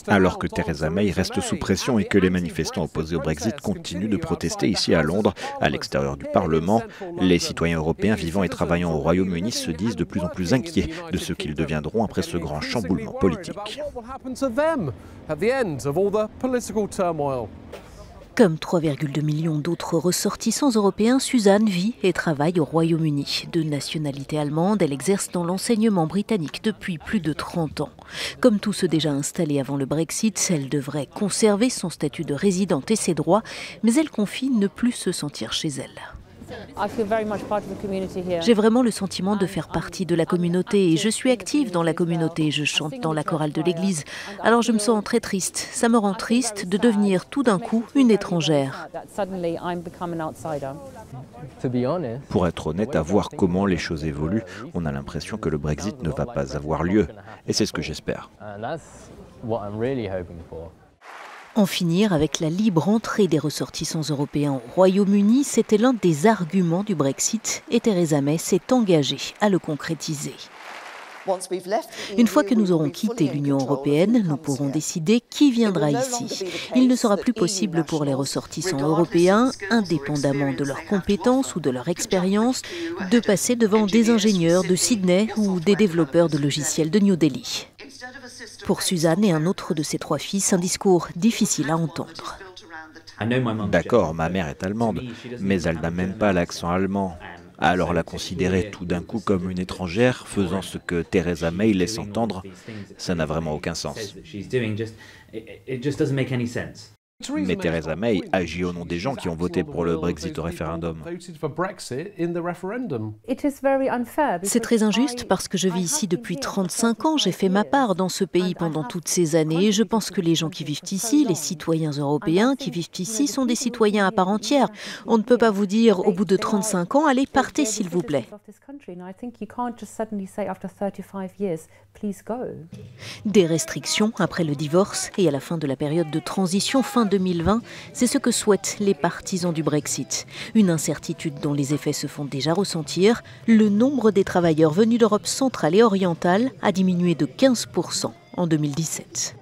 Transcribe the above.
Alors que Theresa May reste sous pression et que les manifestants opposés au Brexit continuent de protester ici à Londres, à l'extérieur du Parlement, les citoyens européens vivant et travaillant au Royaume-Uni se disent de plus en plus inquiets de ce qu'ils deviendront après ce grand chamboulement politique. Comme 3,2 millions d'autres ressortissants européens, Suzanne vit et travaille au Royaume-Uni. De nationalité allemande, elle exerce dans l'enseignement britannique depuis plus de 30 ans. Comme tous ceux déjà installés avant le Brexit, elle devrait conserver son statut de résidente et ses droits, mais elle confie ne plus se sentir chez elle. J'ai vraiment le sentiment de faire partie de la communauté et je suis active dans la communauté. Je chante dans la chorale de l'église. Alors je me sens très triste. Ça me rend triste de devenir tout d'un coup une étrangère. Pour être honnête, à voir comment les choses évoluent, on a l'impression que le Brexit ne va pas avoir lieu. Et c'est ce que j'espère. En finir avec la libre entrée des ressortissants européens au Royaume-Uni, c'était l'un des arguments du Brexit et Theresa May s'est engagée à le concrétiser. Une fois que nous aurons quitté l'Union européenne, nous pourrons décider qui viendra ici. Il ne sera plus possible pour les ressortissants européens, indépendamment de leurs compétences ou de leur expérience, de passer devant des ingénieurs de Sydney ou des développeurs de logiciels de New Delhi. Pour Suzanne et un autre de ses 3 fils, un discours difficile à entendre. D'accord, ma mère est allemande, mais elle n'a même pas l'accent allemand. Alors la considérer tout d'un coup comme une étrangère, faisant ce que Theresa May laisse entendre, ça n'a vraiment aucun sens. Mais Theresa May agit au nom des gens qui ont voté pour le Brexit au référendum. C'est très injuste parce que je vis ici depuis 35 ans. J'ai fait ma part dans ce pays pendant toutes ces années. Et je pense que les gens qui vivent ici, les citoyens européens qui vivent ici, sont des citoyens à part entière. On ne peut pas vous dire au bout de 35 ans, allez, partez s'il vous plaît. Des restrictions après le divorce et à la fin de la période de transition fin 2020, c'est ce que souhaitent les partisans du Brexit. Une incertitude dont les effets se font déjà ressentir. Le nombre des travailleurs venus d'Europe centrale et orientale a diminué de 15% en 2017.